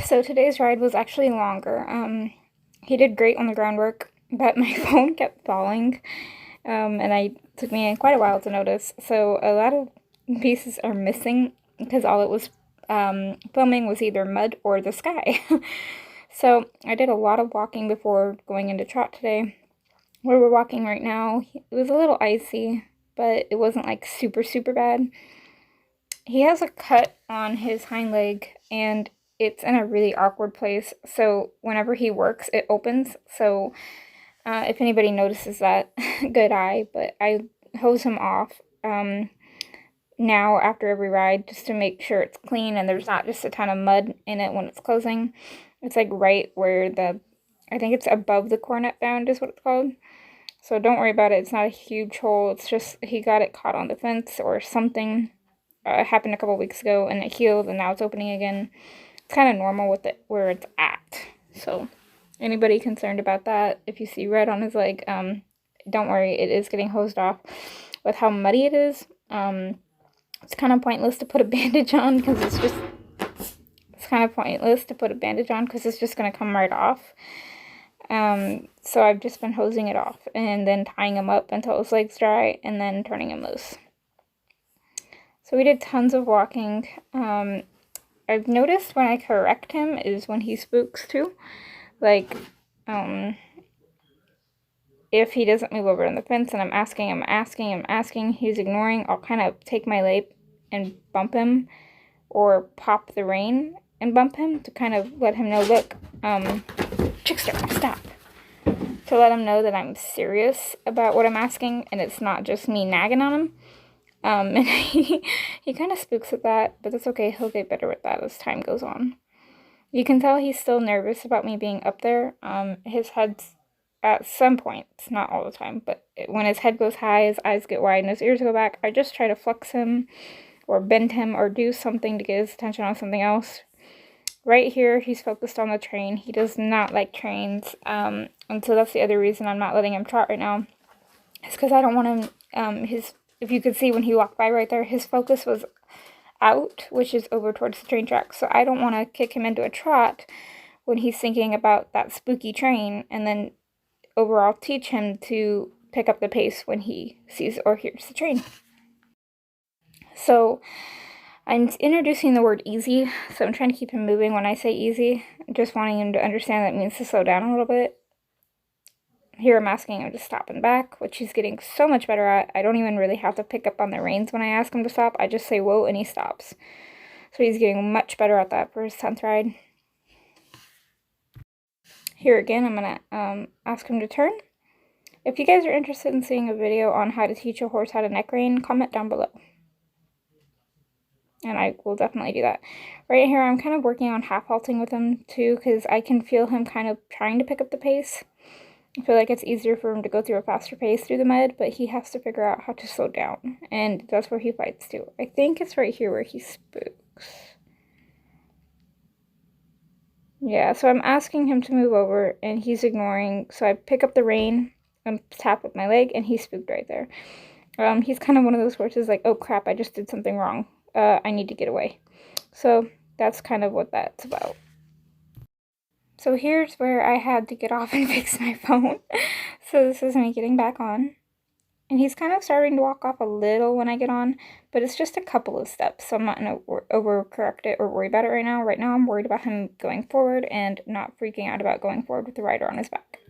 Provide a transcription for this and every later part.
So today's ride was actually longer. He did great on the groundwork, but my phone kept falling, and it took me quite a while to notice. So a lot of pieces are missing because all it was filming was either mud or the sky. So I did a lot of walking before going into trot today. Where we're walking right now, it was a little icy, but it wasn't like super, super bad. He has a cut on his hind leg, and it's in a really awkward place, so whenever he works, it opens. So if anybody notices that, good eye, but I hose him off now after every ride just to make sure it's clean and there's not just a ton of mud in it when it's closing. It's like right where I think it's above the cornet band is what it's called. So don't worry about it. It's not a huge hole. It's just he got it caught on the fence or something. It happened a couple weeks ago and it healed and now it's opening again. It's kind of normal with it where it's at. So anybody concerned about that, if you see red on his leg, don't worry, it is getting hosed off. With how muddy it is, it's kind of pointless to put a bandage on because it's just going to come right off. So I've just been hosing it off and then tying him up until his leg's dry and then turning him loose. So we did tons of walking. I've noticed when I correct him is when he spooks too. Like, if he doesn't move over on the fence and I'm asking, he's ignoring, I'll kind of take my leg and bump him or pop the rein and bump him to kind of let him know, look, Trickster, stop. To let him know that I'm serious about what I'm asking and it's not just me nagging on him. And he kind of spooks at that, but that's okay. He'll get better with that as time goes on. You can tell he's still nervous about me being up there. His head's at some points, not all the time, but when his head goes high, his eyes get wide, and his ears go back, I just try to flex him or bend him or do something to get his attention on something else. Right here, he's focused on the train. He does not like trains, and so that's the other reason I'm not letting him trot right now. It's because I don't want him, if you could see when he walked by right there, his focus was out, which is over towards the train tracks. So I don't want to kick him into a trot when he's thinking about that spooky train and then overall teach him to pick up the pace when he sees or hears the train. So I'm introducing the word easy, so I'm trying to keep him moving when I say easy, just wanting him to understand that means to slow down a little bit. Here I'm asking him to stop and back, which he's getting so much better at. I don't even really have to pick up on the reins when I ask him to stop. I just say whoa and he stops. So he's getting much better at that for his 10th ride. Here again, I'm going to ask him to turn. If you guys are interested in seeing a video on how to teach a horse how to neck rein, comment down below. And I will definitely do that. Right here, I'm kind of working on half halting with him too, because I can feel him kind of trying to pick up the pace. I feel like it's easier for him to go through a faster pace through the mud, but he has to figure out how to slow down. And that's where he fights too. I think it's right here where he spooks. Yeah, so I'm asking him to move over, and he's ignoring. So I pick up the rein and tap with my leg, and he's spooked right there. He's kind of one of those horses like, oh crap, I just did something wrong. I need to get away. So that's kind of what that's about. So here's where I had to get off and fix my phone. So this is me getting back on. And he's kind of starting to walk off a little when I get on, but it's just a couple of steps, so I'm not going to overcorrect it or worry about it right now. Right now I'm worried about him going forward and not freaking out about going forward with the rider on his back.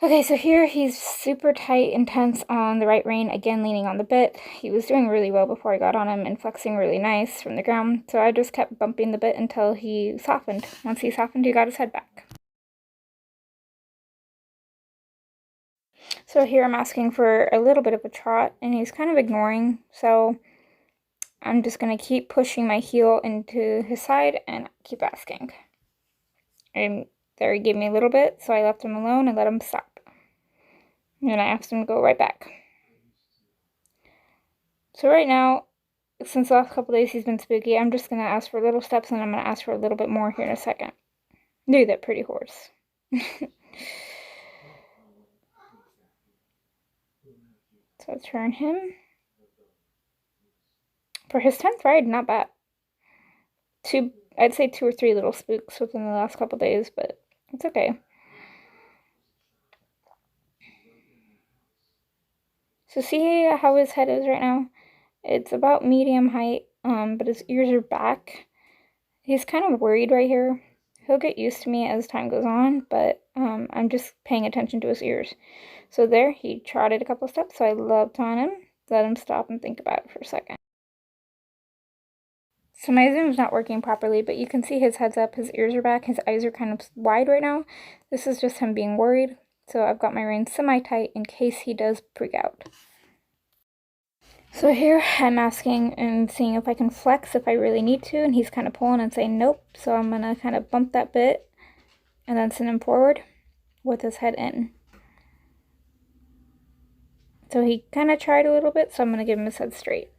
Okay, so here he's super tight and tense on the right rein, again leaning on the bit. He was doing really well before I got on him and flexing really nice from the ground, so I just kept bumping the bit until he softened. Once he softened, he got his head back. So here I'm asking for a little bit of a trot, and he's kind of ignoring, so I'm just going to keep pushing my heel into his side and keep asking. And there he gave me a little bit, so I left him alone and let him stop. And I asked him to go right back. So right now, since the last couple days he's been spooky, I'm just going to ask for little steps, and I'm going to ask for a little bit more here in a second. Do that, pretty horse. So turn him. For his 10th ride, not bad. I'd say 2 or 3 little spooks within the last couple days, but it's okay. So see how his head is right now? It's about medium height, but his ears are back. He's kind of worried right here. He'll get used to me as time goes on, but I'm just paying attention to his ears. So there, he trotted a couple steps, so I loved on him. Let him stop and think about it for a second. So my zoom's not working properly, but you can see his head's up, his ears are back, his eyes are kind of wide right now. This is just him being worried. So I've got my reins semi-tight in case he does freak out. So here I'm asking and seeing if I can flex if I really need to, and he's kind of pulling and saying nope. So I'm gonna kind of bump that bit and then send him forward with his head in. So he kind of tried a little bit, so I'm gonna give him his head straight.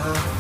It's